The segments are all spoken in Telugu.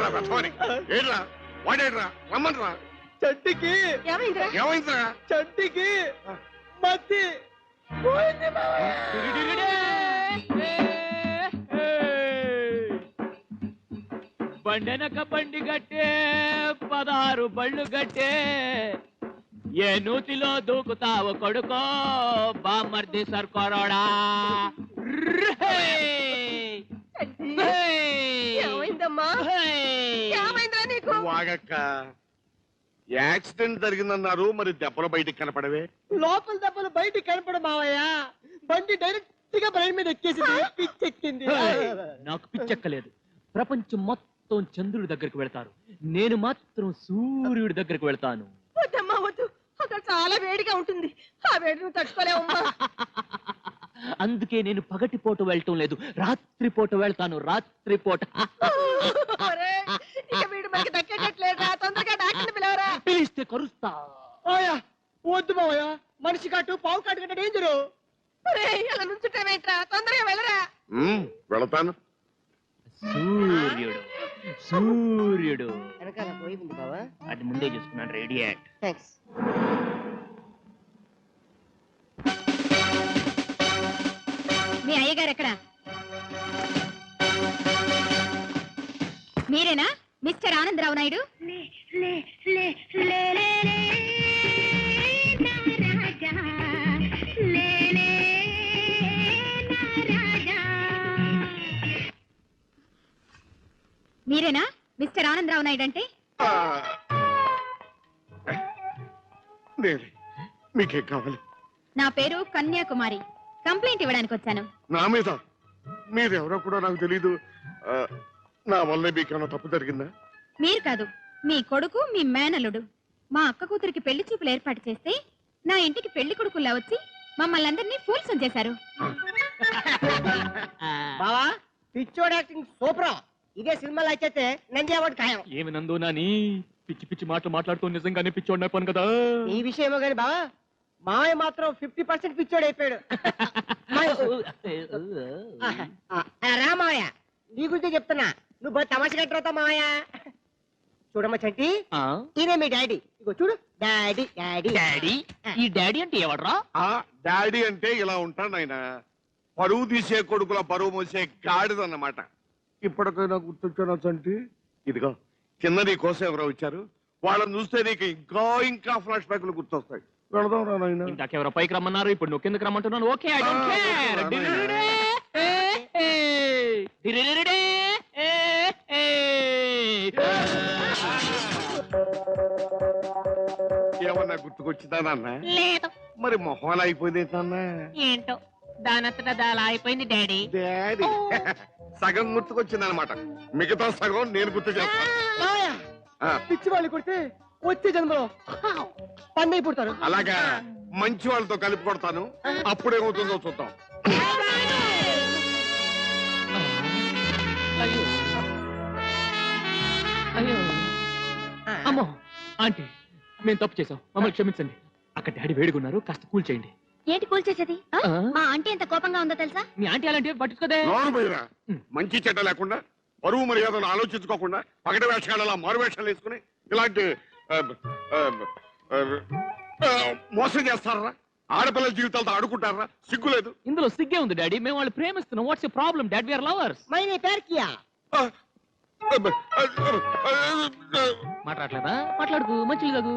ఏడ్రా రథమని ఏడ్రా వాడేడ్రా రమ్మన్రా చట్టికి ఏమైందిరా చట్టికి మత్తి బండెనక బండి గట్టే 16 బళ్ళు గట్టే ఏ నూతిలో దూకుతావు కొడుకో బామర్ది సర్కోరోడా వాగక్క యాక్సిడెంట్ జరిగిందన్నారు మరి దెబ్బలు బయటికి కనపడవే లోపల దెబ్బలు బయటికి కనపడ మావయ్య బండి డైరెక్ట్ గా బ్రెయిన్ మీద ఎక్కేసింది పిచ్చెక్కింది నాకు పిచ్చెక్కలేదు ప్రపంచం మొత్తం చంద్రుడి దగ్గరికి వెళ్తారు నేను మాత్రం సూర్యుడి దగ్గరికి వెళ్తాను వద్దమ్మా వద్దు అక్కడ చాలా వేడిగా ఉంటుంది ఆ వేడిని తట్టుకోలేవమ్మా అందుకే నేను పగటిపూట వెళ్ళటం లేదు రాత్రిపూట వెళ్తాను రాత్రిపూట వీడు మనకి దక్కేటట్లేదా తొందరగా డాక్టర్ని పిలవరా పిలిస్తే కరుస్తా వద్దు మావయ్య మనిషి కాటు పావు కాటు కంటే డేంజరు అలా నుంచుంటావేంట్రా తొందరగా వెళ్ళరా వెళతాను సూర్యుడు సూర్యుడు వెనకాల పోయింది బావా అది ముందే చూసుకున్నాను రెడీ థ్యాంక్స్ మీ అయ్యగారు ఎక్కడ మీరేనా మిస్టర్ ఆనందరావు నాయుడు మీరేనా మిస్టర్ ఆనందరావు నాయుడు అంటే మీకేం కావాలి నా పేరు కన్యాకుమారి కంప్లైంట్ ఇవ్వడానికి వచ్చాను నా మీద మీరెవరో కూడా నాకు తెలీదు నా వల్ల మీకేమైనా తప్పు జరిగిందా మీరు కాదు మీ కొడుకు మీ మేనల్లుడు మా అక్క కూతురికి పెళ్లి చూపులు ఏర్పాటు చేస్తే నా ఇంటికి పెళ్లి కొడుకుల్లా వచ్చి మమ్మల్ని అందరినీ ఫూల్స్ చేశారు బావా పిచ్చోడ్ యాక్టింగ్ సూపర్ ఇదే సినిమాలో అయితే నంది అవార్డు ఖాయం ఏమి నందు నాని పిచ్చి పిచ్చి మాట్లాడుతూ నిజంగానే పిచ్చోడిని అయిపోను కదా ఈ విషయమో గాని బావా మావయ్య మాత్రం 50% పిచ్చోడు అయిపోయాడు రా మావయ్య నీ గురించి చెప్తున్నా నువ్వు తమాషా కట్టవుతా మావయ్య చూడమ్మా చంటి ఈయనే మీ డాడీ ఇగో చూడు డాడీ డాడీ డాడీ ఈ డాడీ అంటే ఎవడ్రా డాడీ అంటే ఇలా ఉంటాడు ఆయన పరువు తీసే కొడుకుల పరువు మోసే గాడిదన్నమాట ఇప్పటికైనా గుర్తొచ్చాను చంటి ఇదిగో కింద నీ కోసం ఎవరో వచ్చారు వాళ్ళని చూస్తే నీకు ఇంకా ఫ్లాష్ బ్యాక్లు గుర్తొస్తాయి వెళదాం రా నాయనా ఇందాకెవరో పైకి రమ్మన్నారు ఇప్పుడు నువ్వు కిందకి రమ్మంటున్నాను ఓకే ఐ డోంట్ కేర్ ఏమన్నా గుర్తుకొచ్చిందా నాన్న లేదు మరి మొహాలు అయిపోయింది నాన్న ఏంటో దానంతటా దాలా అయిపోయింది డాడీ డాడీ సగం గుర్తుకొచ్చింది అనమాట మిగతా సగం నేను గుర్తు చేస్తాను మావయ్య పిచ్చి వాళ్ళు కొడితే వచ్చే జన్మలో పండై పుడతారు అలాగా మంచి వాళ్ళతో కలిపి కొడతాను అప్పుడేమవుతుందో చూద్దాం అయ్యో అమ్మో ఆంటీ మేము తప్పు చేసాం మమ్మల్ని క్షమించండి అక్కడ డాడీ వేడుకున్నారు కాస్త కూల్ చేయండి ఏంటి కూల్ చేసేది మా ఆంటీ ఎంత కోపంగా ఉందో తెలుసా మీ ఆంటీ అలాంటివి పట్టించుకోదే లోను పోయిరా మంచి చెడ్డ లేకుండా పరువు మర్యాదలు ఆలోచించుకోకుండా పగటి వేషాలు మారు వేషాలు వేసుకుని ఇలాంటి మోసం చేస్తారా ఆడపిల్లల జీవితాలతో ఆడుకుంటారా సిగ్గులేదు ఇందులో సిగ్గే ఉంది డాడీ మేము వాళ్ళు ప్రేమిస్తున్నాం what's problem dad we are lovers మైనే పేరు కియా మాట్లాడలేదా మాట్లాడుకు మంచిది కాదు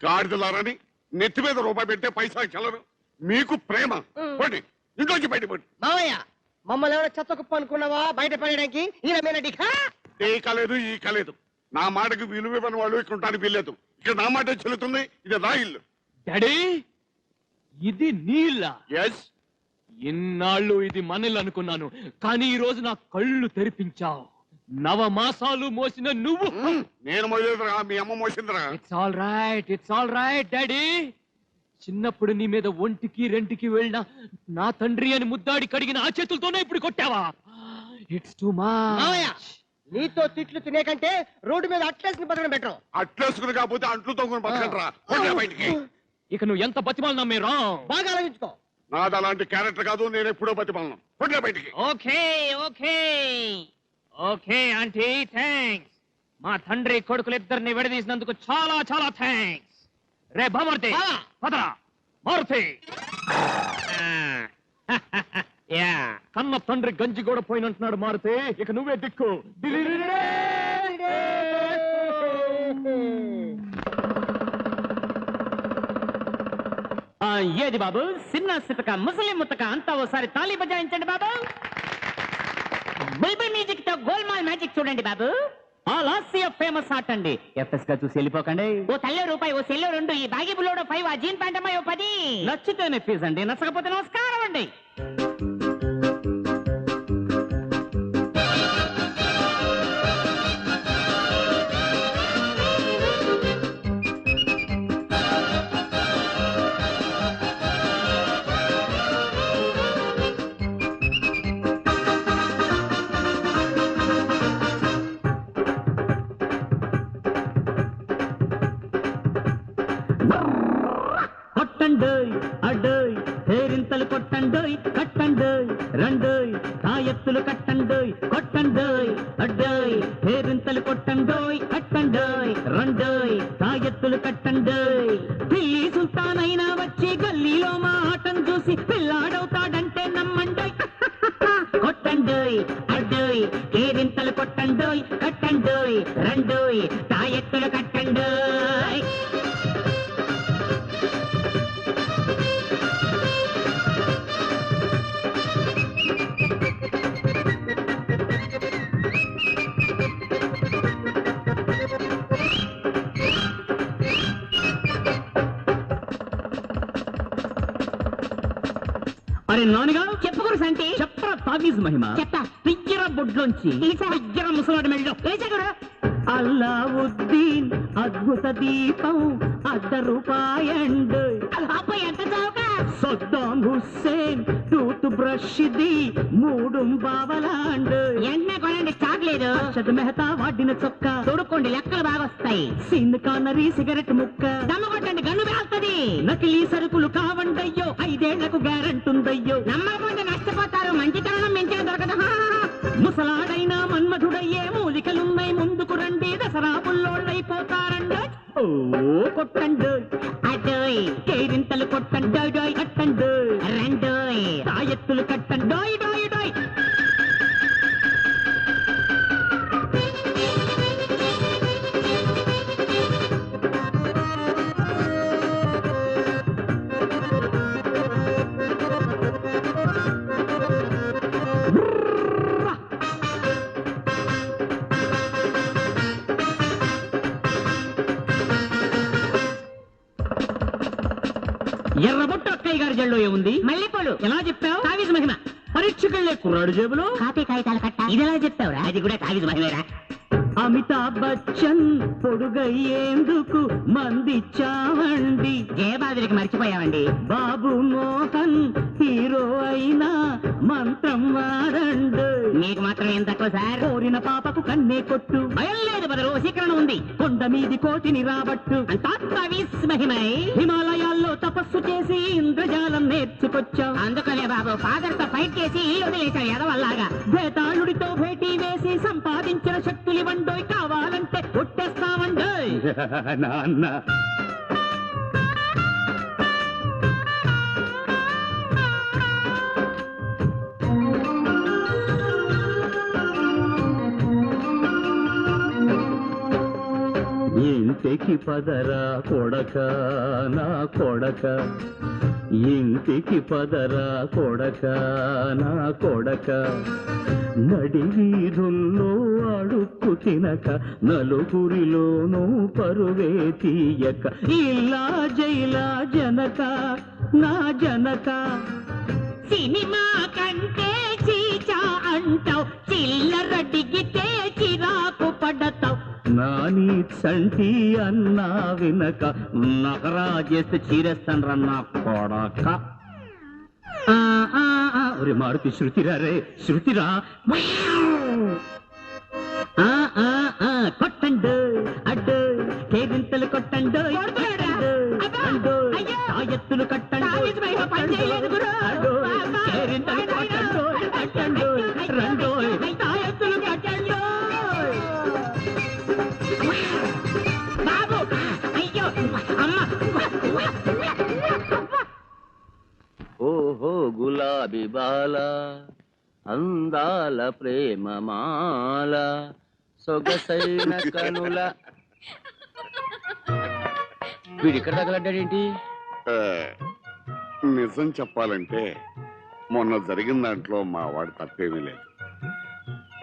గాడిదలారని నెత్తి మీద రూపాయి పెట్టే పైసా చల్లరు మీకు ప్రేమ పోండి ఇంట్లోంచి బయట పోండి మావయ్య మమ్మల్ని ఎవరో చెత్త కుప్ప అనుకున్నావా బయట పడడానికి ఈయన మీనటి ఏ కాలేదు ఈ కాలేదు నా మాటకు విలువ ఇవ్వని వాళ్ళు ఇక్కడ ఉండడానికి వీల్లేదు ఇక్కడ నా మాట చెల్లుతుంది ఇది నా ఇల్లు డాడీ ఇది నీళ్ళ ఎస్ ఇన్నాళ్ళు ఇది మనల్ అనుకున్నాను కానీ ఈ రోజు నా కళ్ళు తెరిపించావు 9 మాసాలు మోసిన నువ్వు నేను మోసేదిరా మీ అమ్మ మోసిందిరా ఇట్స్ ఆల్ రైట్ డాడీ చిన్నప్పుడు నీ మీద ఒంటికి రెంటికి వెళ్ళిన నా తండ్రి అని ముద్దాడి కడిగిన ఆ చేతులతోనే ఇప్పుడు కొట్టావా ఇట్స్ టూ మచ్ నీతో తిట్లు తినే కంటే రోడ్డు మీద అట్లేసుకుని బతకడం బెటర్ అట్లేసుకుని కాకపోతే అంట్లు తొంగుని బతకండిరా బయటికి ఇక నువ్వు ఎంత బతిమాలినా మీరు బాగా ఆలోచించుకో నాది అలాంటి క్యారెక్టర్ కాదు నేను ఎప్పుడో బతిమాలను బయటికి okay okay okay aunty thanks. మా తండ్రి కొడుకులిద్దరిని విడదీసినందుకు చాలా చాలా థ్యాంక్స్. రే బామర్తి పదరా మారుతి. కన్న తండ్రి గంజి కూడా పోయినంటున్నాడు మారుతి. ఇక నువ్వే దిక్కు. ఏది బాబు, సిన్న సితక ముసలి ముతక అంతా ఓసారి తాళి బజాయించండి బాబు. బుల్బుల్ మ్యూజిక్ తో గోల్మాల్ మ్యాజిక్ చూడండి బాబు. ఆల్ ఆసియా ఫేమస్ ఆర్ట్ అండి. ఎఫ్ఎస్ గా చూసి వెళ్ళిపోకండి. ఓ తల్లే రూపాయి, ఓ సెల్లో 2, ఈ బాగి బుల్లోడో 5, ఆ జీన్ ప్యాంట్ అమ్మాయి 10. నచ్చితేనే ఫీజు అండి, నచ్చకపోతే నమస్కారం అండి. కొట్టండోయ్ అడోయ్ పేరింతలు కొట్టండోయ్, కట్టండోయ్ రండోయ్ తాయెత్తులు కట్టండోయ్, కొట్టండోయ్ అడ్డోయ్ పేరింతలు కొట్టండోయ్, కట్టండోయ్ రండోయ్ తాయెత్తులు కట్టండోయ్. ఢిల్లీ సుల్తాన్ అయినా వచ్చి గల్లీలో మా ఆటం చూసి పిల్లాడవుతాడంటే నమ్మండోయ్. కొట్టండోయ్ అడ్డోయ్ పేరింతలు కొట్టండోయ్, కట్టండోయ్ రండోయ్ తాయెత్తులు కట్టండోయ్. అరే నాన్నగా చెప్పుకోరు సంటి, చెప్పరా తావీజ్ మహిమ. చెప్తా. పియ్యర బొడ్లోంచి పియ్యర ముసలాడి మెళ్ళో అల్లావుద్దీన్ అద్భుత దీపం ₹1 అబ్బాయి ఎంత చౌక. Saddam Hussain tooth brush the 3 బావలాండ్. ఎన్న కొనండి చాక్లేదు. అర్షద్ మెహతా వాడిన చొక్క తోడుకోండి, లెక్కలు బాగా వస్తాయి. సింధ్ కానరీ సిగరెట్ ముక్క దమ్మ కొట్టండి, గన్ను వేస్తుంది. నకిలీ సరుకులు కావండయ్యో, 5 ఏళ్లకు గ్యారెంటీ ఉందయ్యో. నమ్మకపోతే నష్టపోతారు, మంచితనం మించిన దొరకదు. ముసలాడైనా మన్మధుడయ్యే మూలికలున్నాయి, ముందుకు రండి దసరా పుల్లోళ్ళైపోతారండి. ఓ కొట్టండోయ్ అడోయ్ కేరింతలు కొట్టండోయ్, కట్టండోయ్ రండోయ్ తాయెత్తులు కట్టండోయ్ డోయ్ డోయ్. ఎర్రబొట్టు అక్కయ్య గారి జల్లో ఏముంది? మల్లెపూలు. ఎలా చెప్పావు? తావీజ్ మహిమ. పరీక్షకెళ్ళే కుర్రాడు జేబులో కాపీ కాగితాలు కట్ట. ఇది ఎలా చెప్తావురా? అది కూడా తావీజ్ మహిమేరా. అమితాబ్ బచ్చన్ పొడుగయ్యేందుకు మందిచ్చావండి. జయబాదురికి మర్చిపోయావండి. బాబు మోహన్ హీరో అయినా మంత్రం వాడండు. మీకు మాత్రం ఏం తక్కువ సార్. కోరిన పాపకు కన్నే కొట్టు. భయం లేదు బదులు వశీకరణ ఉంది. కొండ మీది కోటిని రాబట్టు. అంతా తావీజ్ మహిమై. హిమాలయాల్లో తపస్సు చేసి ఇంద్రజాలం నేర్చుకొచ్చావు. అందుకనే బాబు ఫాదర్ తో ఫైట్ చేసి వదిలేశావు ఎదవల్లాగా. భేతాళుడితో భేటీ వేసి సంపాదించిన శక్తులివ్వండోయ్, కావాలంటే కొట్టేస్తామండోయ్. నాన్న ఇంటికి పదరా కొడక నా కొడక, ఇంటికి పదరా కొడక నా కొడక. నడి వీధుల్లో అడుక్కు తినక, నలుగురిలోనూ పరువే తీయక, ఇలా జైలా జనక నా జనక. సినిమా కంటే చీచా అంటావు, చిల్లర డిగితే చిరాకు పడతావు. నాని చంటి అన్నా వినక, నగరా చేస్తే చీరేస్తాను రన్నా కొడక. ఒరే మారుతి శృతిరా రే, శృతిరా. కొట్టండు అడ్డు కేరింతలు కొట్టండు, తాయెత్తులు కట్టండు, కేరింతలు కొట్టండు, కట్టండు రండు తాయెత్తులు కట్టండు. అందాల ప్రేమమాల సొగసైన కనుల వీడు ఇక్కడ తగలడ్డాడేంటి? ఆ, నిజం చెప్పాలంటే మొన్న జరిగిన దాంట్లో మా వాడు తప్పేమీ లేదు.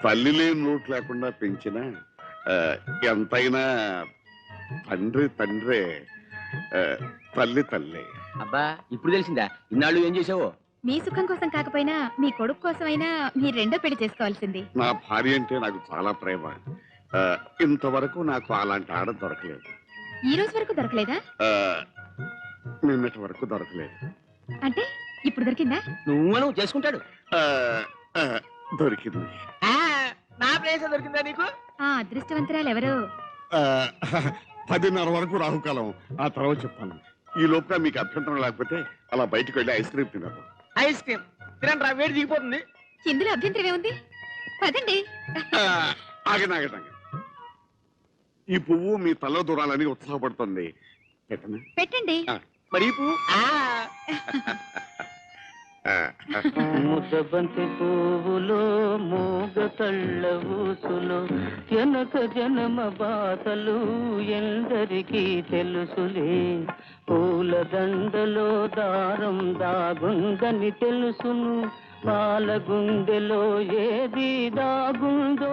తల్లి లేని లోటు లేకుండా పెంచిన ఎంతైనా తండ్రే, తల్లి తల్లే. అబ్బా ఇప్పుడు తెలిసిందా? ఇన్నాళ్ళు ఏం చేసావో? మీ సుఖం కోసం కాకపోయినా మీ కొడుకు కోసమైనా మీరు రెండో పెళ్లి చేసుకోవాల్సింది. నా భార్య అంటే నాకు చాలా ప్రేమ. ఇంతవరకు నాకు అలాంటి ఆడ దొరకలేదు. ఈ రోజు వరకు దొరకలేదా? నిన్నటి వరకు దొరకలేదు. అంటే ఇప్పుడు దొరికిందా? నువ్వు చేసుకుంటాడు. దొరికింది. నా ప్లేస్ దొరికిందా నీకు? ఆ అదృష్టవంతురాలు ఎవరు? 10:30 వరకు రాహుకాలం, ఆ తర్వాత చెప్తాను. ఈ లోపల మీకు అభ్యంతరం లేకపోతే అలా బయటకు వెళ్ళి ఐస్ క్రీమ్ తినదు. ఐస్ క్రీమ్ తినండి రా, వేడి దిగిపోతుంది. ఇందులో అభ్యంతరమే ఉంది, పదండి. ఆగనాగండి. ఈ పువ్వు మీ తల దూరాలని ఉత్సాహపడుతుంది. పెట్టనా? పెట్టండి. మరి ఈ పువ్వు ముద్దబంతి పువ్వులో మూగ కళ్ళ ఊసులో జనక జనమ బాధలు ఎందరికీ తెలుసులే. పూల దండలో దారం దాగుందని తెలుసును, పాల గుండెలో ఏది దాగుందో